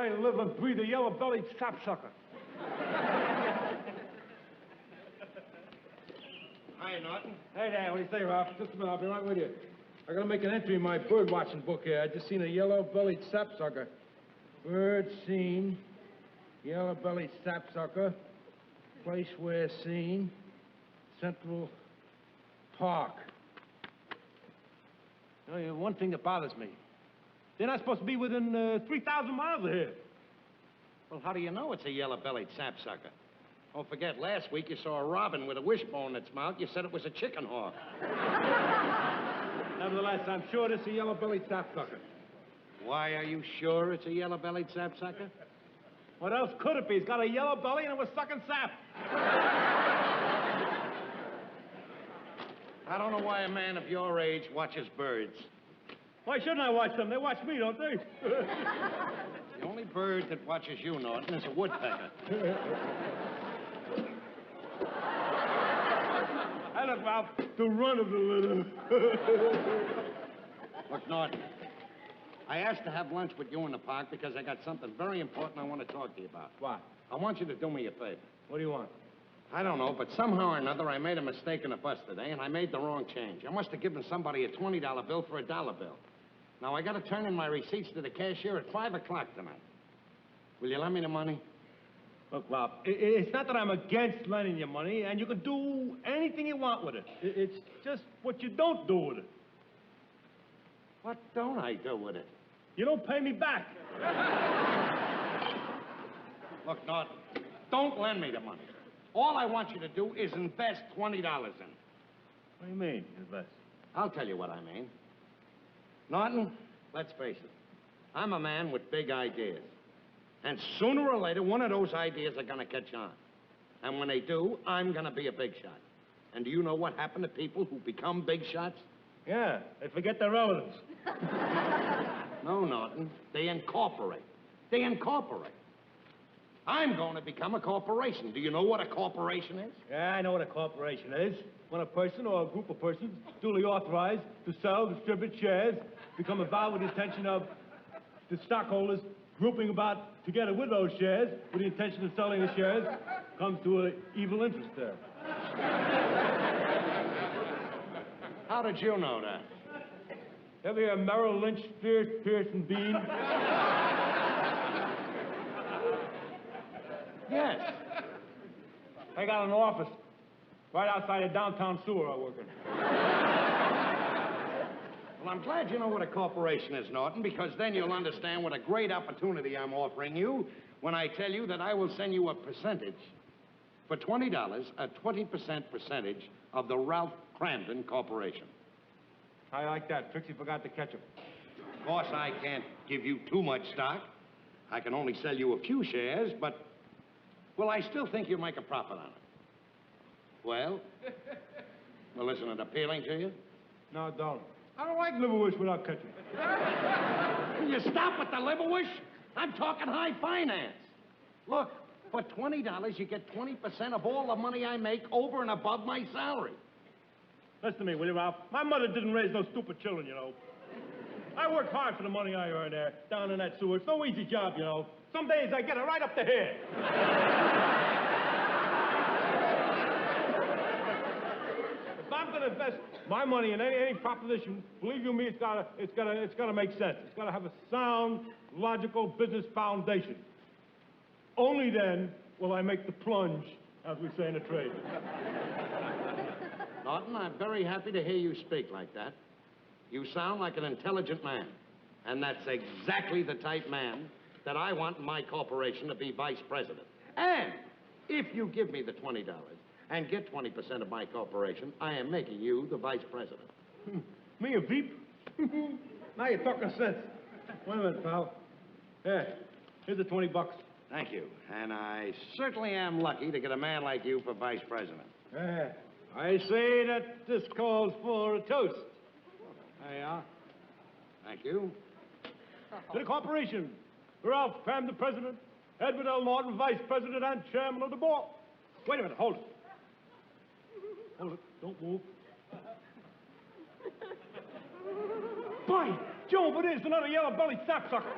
decided to live and breathe a yellow-bellied sapsucker. Hi, Norton. Hey, Dad, what do you say, Ralph? Just a minute, I'll be right with you. I gotta make an entry in my bird watching book here. I just seen a yellow-bellied sapsucker. Bird seen, yellow-bellied sapsucker, place where seen, Central Park. You know, one thing that bothers me. They're not supposed to be within 3,000 miles of here. Well, how do you know it's a yellow-bellied sapsucker? Don't forget, last week you saw a robin with a wishbone in its mouth. You said it was a chicken hawk. Nevertheless, I'm sure this is a yellow-bellied sapsucker. Why are you sure it's a yellow-bellied sapsucker? What else could it be? It's got a yellow belly and it was sucking sap. I don't know why a man of your age watches birds. Why shouldn't I watch them? They watch me, don't they? The only bird that watches you, Norton, is a woodpecker. I look, Ralph, the run of the litter. Look, Norton, I asked to have lunch with you in the park because I got something very important I want to talk to you about. What? I want you to do me a favor. What do you want? I don't know, but somehow or another I made a mistake in the bus today, and I made the wrong change. I must have given somebody a $20 bill for a dollar bill. Now, I got to turn in my receipts to the cashier at 5 o'clock tonight. Will you lend me the money? Look, Ralph, it's not that I'm against lending you money, and you can do anything you want with it. It's just what you don't do with it. What don't I do with it? You don't pay me back. Look, Norton, don't lend me the money. All I want you to do is invest $20 in it. What do you mean, invest? I'll tell you what I mean. Norton, let's face it. I'm a man with big ideas. And sooner or later, one of those ideas are going to catch on. And when they do, I'm going to be a big shot. And do you know what happened to people who become big shots? Yeah, they forget their relatives. No, Norton. They incorporate. They incorporate. I'm going to become a corporation. Do you know what a corporation is? Yeah, I know what a corporation is. When a person or a group of persons duly authorized to sell, distribute shares, become involved with the intention of the stockholders grouping about together with those shares with the intention of selling the shares, comes to an evil interest there. How did you know that? Ever hear of Merrill Lynch, Spears, Pierce, and Bean? Yes. I got an office right outside of downtown sewer I work in. Well, I'm glad you know what a corporation is, Norton, because then you'll understand what a great opportunity I'm offering you when I tell you that I will send you a percentage. For $20, a 20% percentage of the Ralph Kramden Corporation. I like that. Trixie forgot the ketchup. Of course, I can't give you too much stock. I can only sell you a few shares, but, well, I still think you'll make a profit on it. Well, isn't it appealing to you? No, don't. I don't like liverwurst without ketchup. Will you stop with the liverwurst? I'm talking high finance. Look, for $20, you get 20% of all the money I make over and above my salary. Listen to me, will you, Ralph? My mother didn't raise no stupid children, you know. I worked hard for the money I earned there, down in that sewer. It's no easy job, you know. Some days I get it right up to here. If I'm gonna invest my money in any proposition, believe you me, it's gotta make sense. It's gotta have a sound, logical business foundation. Only then will I make the plunge, as we say in the trade. Norton, I'm very happy to hear you speak like that. You sound like an intelligent man. And that's exactly the type man that I want in my corporation to be vice president. And if you give me the $20 and get 20% of my corporation, I am making you the vice president. Me a Veep? Now you're talking sense. Wait a minute, pal. Here, here's the 20 bucks. Thank you. And I certainly am lucky to get a man like you for vice president. I say that this calls for a toast. There you are. Thank you. To the corporation. Ralph Kramden, president. Edward L. Norton, vice president and chairman of the board. Wait a minute, hold it. Hold it, don't move. By Jove, it is another yellow-bellied sapsucker.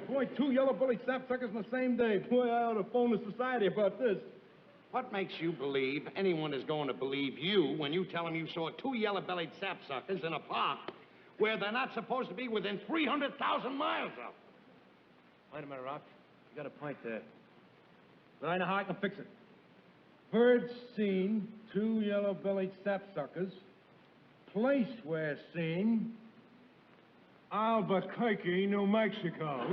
Boy, 2 yellow-bellied sapsuckers in the same day. Boy, I ought to phone the society about this. What makes you believe anyone is going to believe you when you tell them you saw 2 yellow-bellied sapsuckers in a park where they're not supposed to be within 300,000 miles of? Wait a minute, Rock. You got a point there. But I know how I can fix it. Birds seen, 2 yellow-bellied sapsuckers. Place where seen, Albuquerque, New Mexico.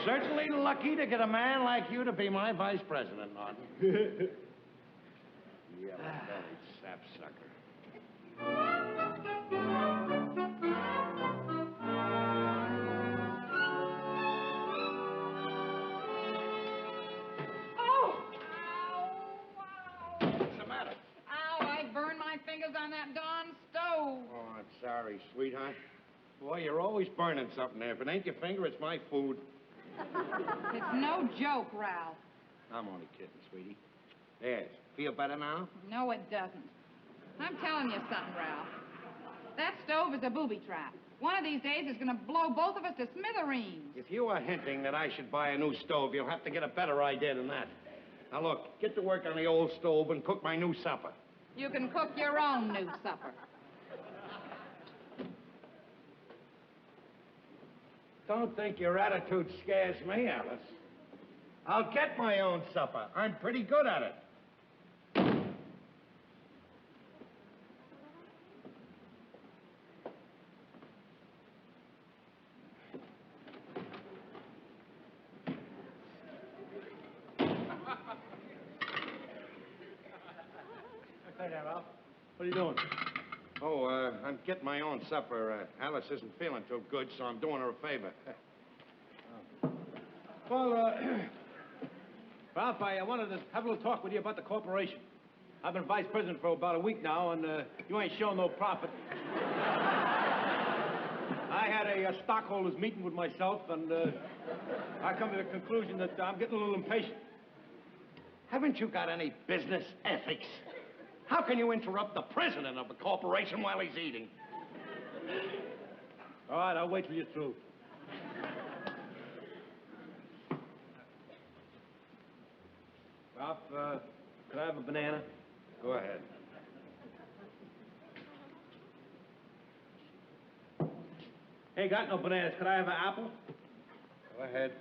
Certainly lucky to get a man like you to be my vice president, Norton. Yellow-bellied sapsucker. On that darn stove. Oh, I'm sorry, sweetheart. Boy, you're always burning something there. If it ain't your finger, it's my food. It's no joke, Ralph. I'm only kidding, sweetie. Yes. Feel better now? No, it doesn't. I'm telling you something, Ralph. That stove is a booby trap. One of these days it's going to blow both of us to smithereens. If you are hinting that I should buy a new stove, you'll have to get a better idea than that. Now, look, get to work on the old stove and cook my new supper. You can cook your own new supper. Don't think your attitude scares me, Alice. I'll get my own supper. I'm pretty good at it. Hey there, Ralph. What are you doing? Oh, I'm getting my own supper. Alice isn't feeling too good, so I'm doing her a favor. Well, Ralph, I wanted to have a little talk with you about the corporation. I've been vice president for about a week now, and you ain't shown no profit. I had a stockholders meeting with myself, and I come to the conclusion that I'm getting a little impatient. Haven't you got any business ethics? How can you interrupt the president of the corporation while he's eating? All right, I'll wait till you're through. Ralph, could I have a banana? Go ahead. Ain't got no bananas. Could I have an apple? Go ahead.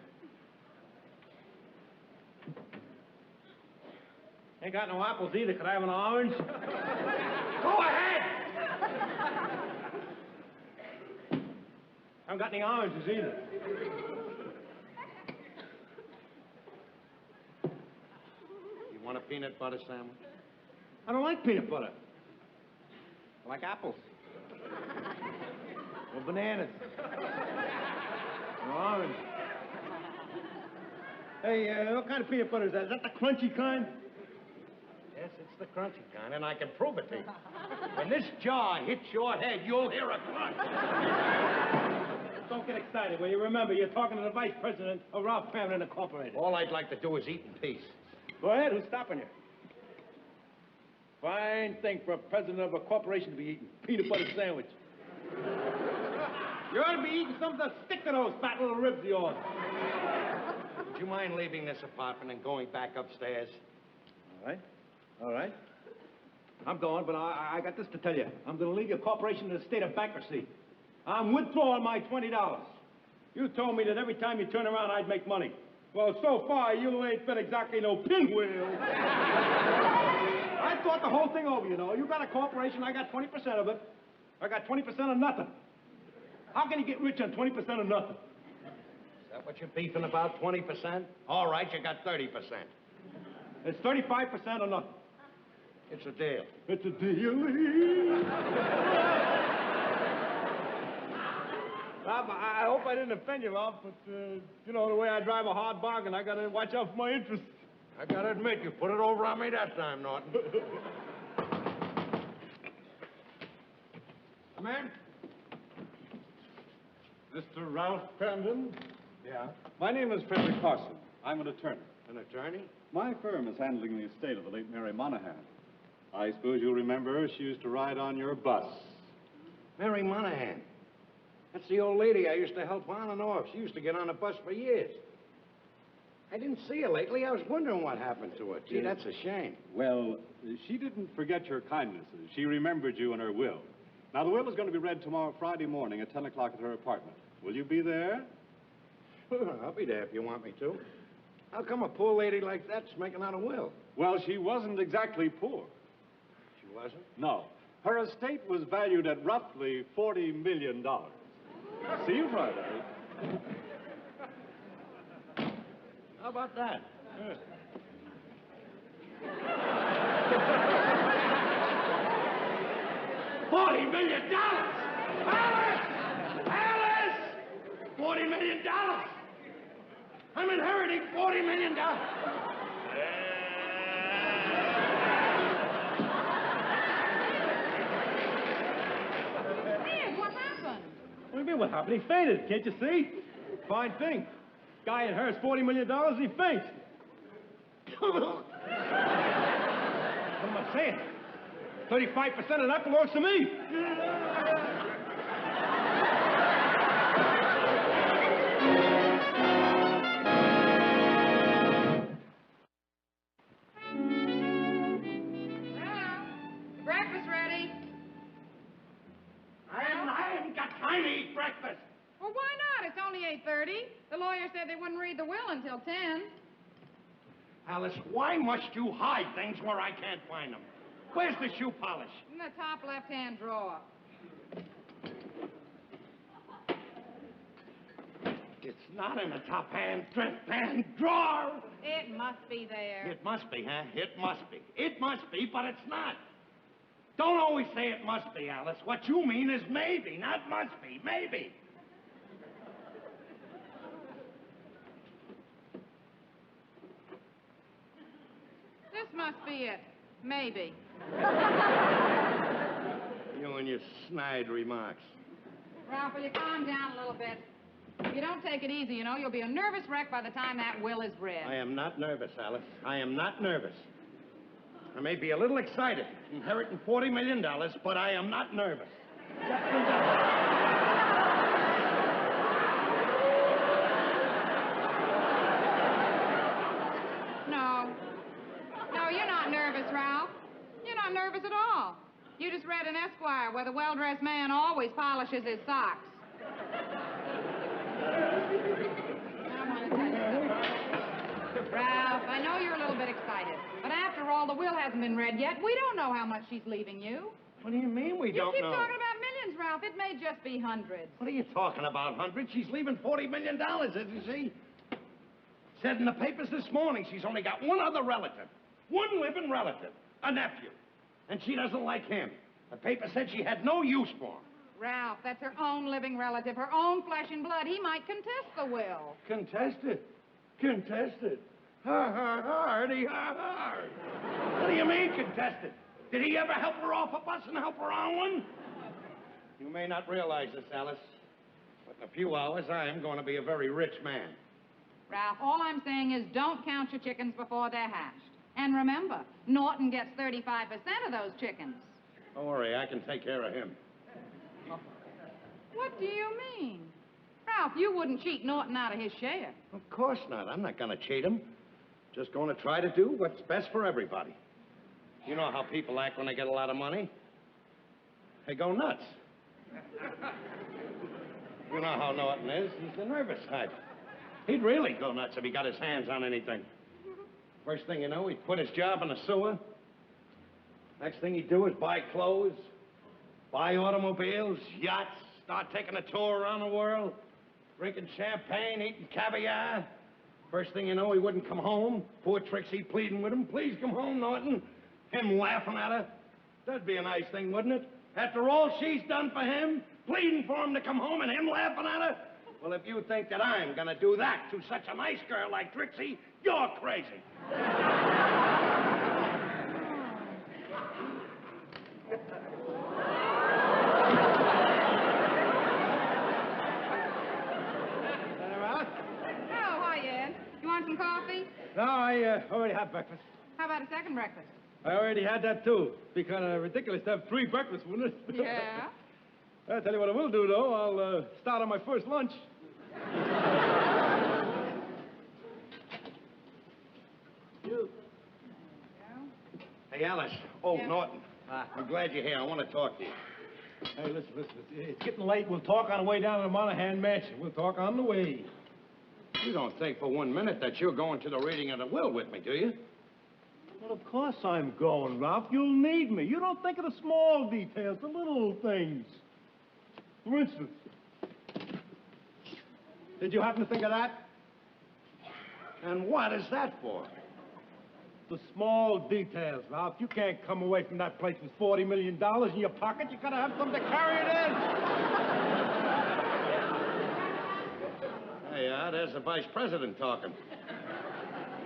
Ain't got no apples either. Could I have an orange? Go ahead! I haven't got any oranges either. You want a peanut butter sandwich? I don't like peanut butter. I like apples. Or bananas. Or orange. Hey, what kind of peanut butter is that? Is that the crunchy kind? Yes, it's the crunchy kind, and I can prove it to you. When this jar hits your head, you'll hear a crunch. Don't get excited, will you? Remember, you're talking to the vice president of Ralph Kramden Incorporated. All I'd like to do is eat in peace. Go ahead. Who's stopping you? Fine thing for a president of a corporation to be eating. Peanut butter sandwich. You ought to be eating something to stick to those fat little ribs of yours. Would you mind leaving this apartment and going back upstairs? All right. All right. I'm going, but I got this to tell you. I'm going to leave your corporation in a state of bankruptcy. I'm withdrawing my $20. You told me that every time you turn around, I'd make money. Well, so far, you ain't been exactly no pinwheel. I thought the whole thing over, you know. You got a corporation, I got 20% of it. I got 20% of nothing. How can you get rich on 20% of nothing? Is that what you're beefing about, 20%? All right, you got 30%. It's 35% or nothing. It's a deal. It's a deal. Ralph, I hope I didn't offend you, Ralph, but, you know, the way I drive a hard bargain, I gotta watch out for my interests. I gotta admit, you put it over on me that time, Norton. Come in. Mr. Ralph Kramden? Yeah? My name is Frederick Carson. I'm an attorney. An attorney? My firm is handling the estate of the late Mary Monahan. I suppose you'll remember she used to ride on your bus. Mary Monahan. That's the old lady I used to help on and off. She used to get on the bus for years. I didn't see her lately. I was wondering what happened to her. Gee, that's a shame. Well, she didn't forget your kindnesses. She remembered you in her will. Now, the will is going to be read tomorrow, Friday morning at 10 o'clock at her apartment. Will you be there? I'll be there if you want me to. How come a poor lady like that's making out a will? Well, she wasn't exactly poor. She wasn't? No. Her estate was valued at roughly $40 million. See you Friday. How about that? $40 million! Alice! Alice! $40 million! I'm inheriting $40 million! Ed, what happened? What do you mean, what happened? He fainted, can't you see? Fine thing. Guy inherits $40 million and he faints. What am I saying? 35% of that belongs to me. Ralph, breakfast ready. I haven't got time to eat breakfast. Well, why not? It's only 8:30. The lawyer said they wouldn't read the will until 10. Alice, why must you hide things where I can't find them? Where's the shoe polish? In the top left-hand drawer. It's not in the top hand drawer. It must be there. It must be, huh? It must be. It must be, but it's not. Don't always say it must be, Alice. What you mean is maybe, not must be. Maybe. This must be it. Maybe. You and your snide remarks. Ralph, will you calm down a little bit? If you don't take it easy, you know, you'll be a nervous wreck by the time that will is read. I am not nervous, Alice. I am not nervous. I may be a little excited, inheriting $40 million, but I am not nervous. No. No, you're not nervous, Ralph. You're not nervous at all. You just read in Esquire where the well-dressed man always polishes his socks. I want to tell you something. Ralph, I know you're a little bit excited, but after all, the will hasn't been read yet. We don't know how much she's leaving you. What do you mean we You don't keep know? talking about millions, Ralph. It may just be hundreds. What are you talking about, hundreds? She's leaving $40 million, isn't she? Said in the papers this morning she's only got one other relative. One living relative. A nephew. And she doesn't like him. The paper said she had no use for him. Ralph, that's her own living relative, her own flesh and blood. He might contest the will. Contested? Contested? Hardy, hard. What do you mean, contested? Did he ever help her off a bus and help her on one? You may not realize this, Alice, but in a few hours I am going to be a very rich man. Ralph, all I'm saying is don't count your chickens before they're hatched. And remember, Norton gets 35% of those chickens. Don't worry, I can take care of him. What do you mean? Ralph, you wouldn't cheat Norton out of his share. Of course not. I'm not going to cheat him. Just going to try to do what's best for everybody. You know how people act when they get a lot of money. They go nuts. You know how Norton is. He's the nervous type. He'd really go nuts if he got his hands on anything. First thing you know, he'd quit his job in the sewer. Next thing he'd do is buy clothes, buy automobiles, yachts, start taking a tour around the world, drinking champagne, eating caviar. First thing you know, he wouldn't come home. Poor Trixie pleading with him, please come home, Norton. Him laughing at her. That'd be a nice thing, wouldn't it? After all she's done for him, pleading for him to come home and him laughing at her. Well, if you think that I'm going to do that to such a nice girl like Trixie, you're crazy. Oh, hi, Ed. You want some coffee? No, I already had breakfast. How about a second breakfast? I already had that, too. It'd be kind of ridiculous to have 3 breakfasts, wouldn't it? Yeah. I'll tell you what I will do, though. I'll start on my first lunch. Hey, Alice. Oh, Norton. I'm glad you're here. I want to talk to you. Hey, listen. It's getting late. We'll talk on the way down to the Monahan Mansion. We'll talk on the way. You don't think for 1 minute that you're going to the reading of the will with me, do you? Well, of course I'm going, Ralph. You'll need me. You don't think of the small details, the little things. For instance, did you happen to think of that? And what is that for? The small details, Ralph. You can't come away from that place with $40 million in your pocket. You gotta have something to carry it in. Hey, there's the vice president talking.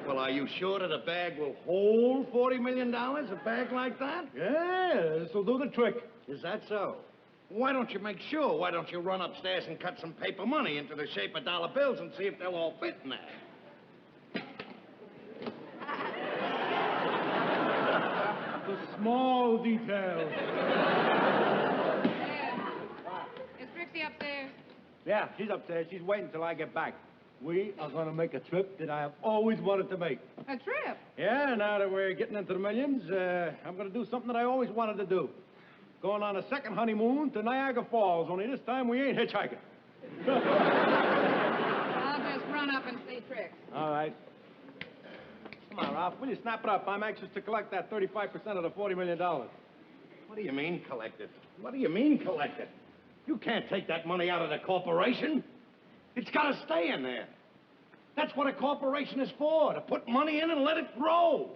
Well, are you sure that a bag will hold $40 million? A bag like that? Yeah, this'll do the trick. Is that so? Why don't you make sure? Why don't you run upstairs and cut some paper money into the shape of dollar bills and see if they'll all fit in there? The small details. Is Trixie upstairs? Yeah, she's upstairs. She's waiting till I get back. We are going to make a trip that I have always wanted to make. A trip? Yeah, now that we're getting into the millions, I'm going to do something that I always wanted to do. Going on a second honeymoon to Niagara Falls, only this time we ain't hitchhiking. I'll just run up and see Trix. All right. Come on, Ralph, will you snap it up? I'm anxious to collect that 35% of the $40 million. What do you mean, collect it? What do you mean, collect it? You can't take that money out of the corporation. It's got to stay in there. That's what a corporation is for, to put money in and let it grow.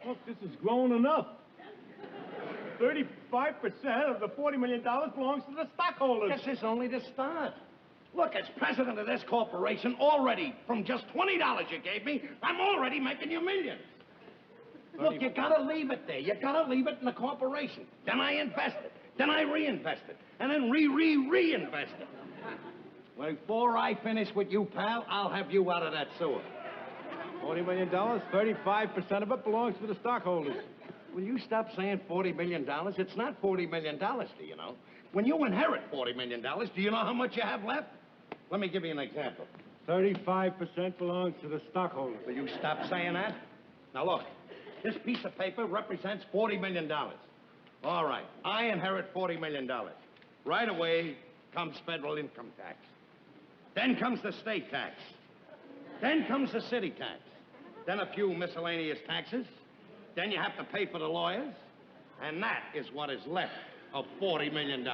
Look, this is grown enough. 35% of the $40 million belongs to the stockholders. This is only the start. Look, as president of this corporation, already, from just $20 you gave me, I'm already making you millions. Look, you gotta leave it there. You gotta leave it in the corporation. Then I invest it. Then I reinvest it. And then reinvest it. Before I finish with you, pal, I'll have you out of that sewer. $40 million, 35% of it belongs to the stockholders. Will you stop saying $40 million? It's not $40 million, do you know? When you inherit $40 million, do you know how much you have left? Let me give you an example. 35% belongs to the stockholders. Will you stop saying that? Now, look, this piece of paper represents $40 million. All right, I inherit $40 million. Right away comes federal income tax. Then comes the state tax. Then comes the city tax. Then a few miscellaneous taxes. Then you have to pay for the lawyers. And that is what is left of $40 million.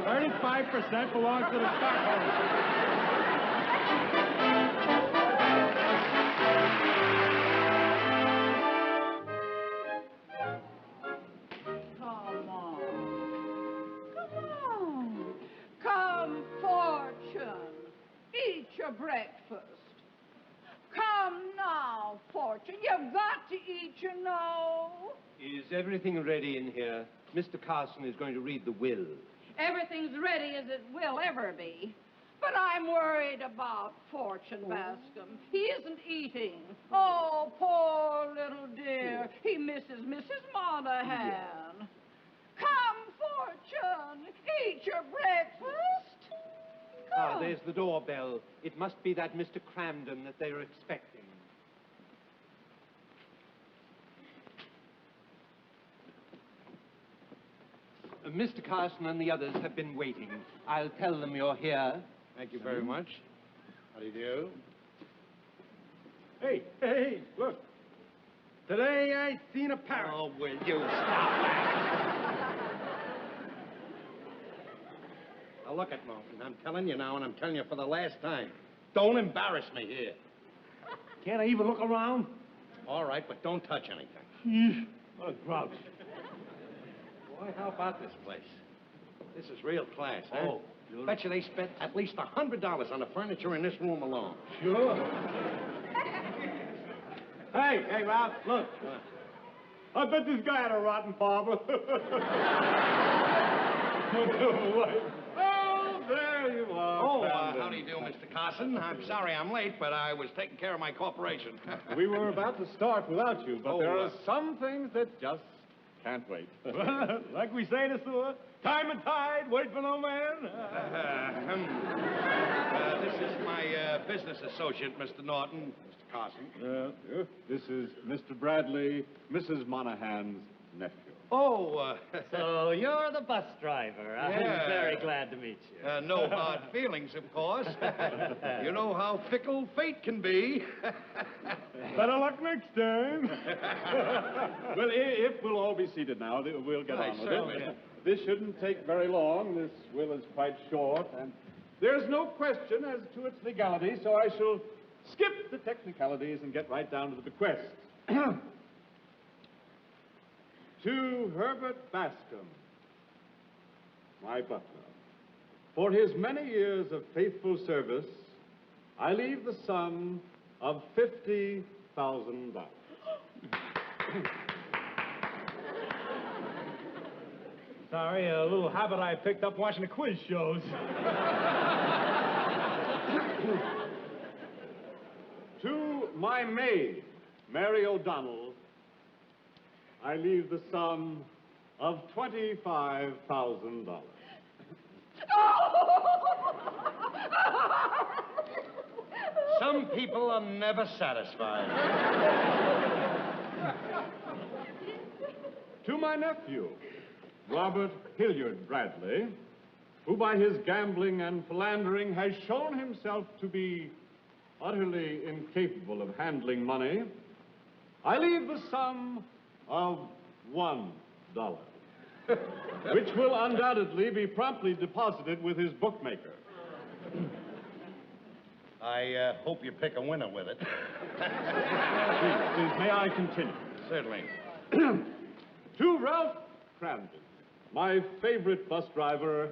35% belongs to the stockholders. Breakfast. Come now, Fortune. You've got to eat, you know. Is everything ready in here? Mr. Carson is going to read the will. Everything's ready as it will ever be. But I'm worried about Fortune Bascom. He isn't eating. Oh, poor little dear. He misses Mrs. Monahan. Come, Fortune. Eat your breakfast. Ah, there's the doorbell. It must be that Mr. Kramden that they're expecting. Mr. Carson and the others have been waiting. I'll tell them you're here. Thank you very much. How do you do? Hey, look. Today I seen a parrot. Oh, will you stop that? Now, look at Norton. I'm telling you now, and I'm telling you for the last time. Don't embarrass me here. Can't I even look around? All right, but don't touch anything. What a grouch. Boy, how about this place? This is real class, huh? Oh, sure. Bet you they spent at least $100 on the furniture in this room alone. Sure. Hey, Ralph, look. I bet this guy had a rotten barber. Oh, there you are. Oh, how do you do, Mr. Carson? I'm sorry I'm late, but I was taking care of my corporation. We were about to start without you, but there are some things that just Can't wait. Well, like we say in the sewer, time and tide, wait for no man. This is my business associate, Mr. Norton, Mr. Carson. This is Mr. Bradley, Mrs. Monahan's nephew. Oh, So you're the bus driver. I'm Yeah. very glad to meet you. no hard feelings, of course. You know how fickle fate can be. Better luck next time. Well, if we'll all be seated now, we'll get Aye, on with certainly. it. This shouldn't take very long. This will is quite short, and there's no question as to its legality, so I shall skip the technicalities and get right down to the bequest. To Herbert Bascom, my butler, for his many years of faithful service, I leave the sum of $50,000. Sorry, a little habit I picked up watching the quiz shows. To my maid, Mary O'Donnell, I leave the sum of $25,000. Some people are never satisfied. To my nephew, Robert Hilliard Bradley, who by his gambling and philandering has shown himself to be utterly incapable of handling money, I leave the sum of $1, which will undoubtedly be promptly deposited with his bookmaker. I hope you pick a winner with it. Please, may I continue? Certainly. To Ralph Kramden, my favorite bus driver,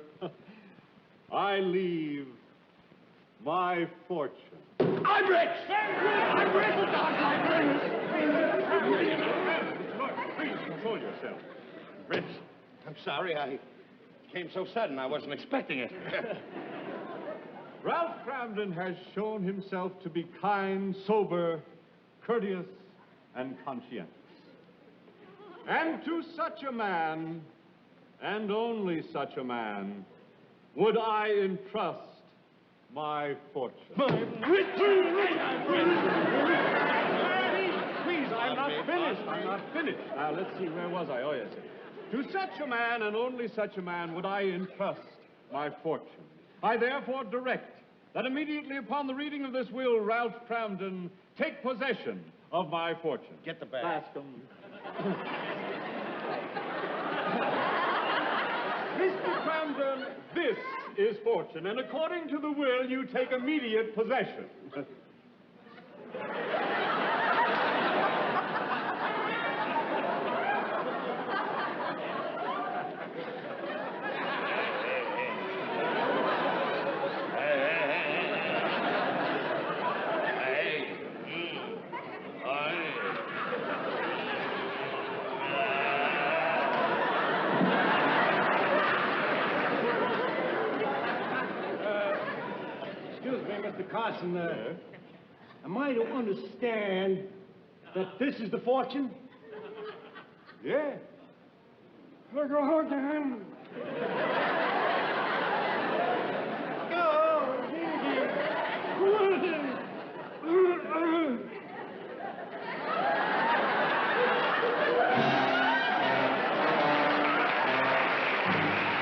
I leave my fortune. I'm rich! I'm rich! Please control yourself. Rich, I'm sorry. I came so sudden. I wasn't expecting it. Ralph Kramden has shown himself to be kind, sober, courteous, and conscientious. And to such a man, and only such a man, would I entrust my fortune. Please, I'm not finished. I'm not finished. Now, let's see, where was I? Oh, yes. To such a man, and only such a man, would I entrust my fortune. I therefore direct that immediately upon the reading of this will, Ralph Kramden take possession of my fortune. Get the bag. Bascom. Mr. Kramden, this is fortune, and according to the will, you take immediate possession. Excuse me, Mr. Carson. Am I to understand that this is the fortune? Yeah. Look, hold your hand.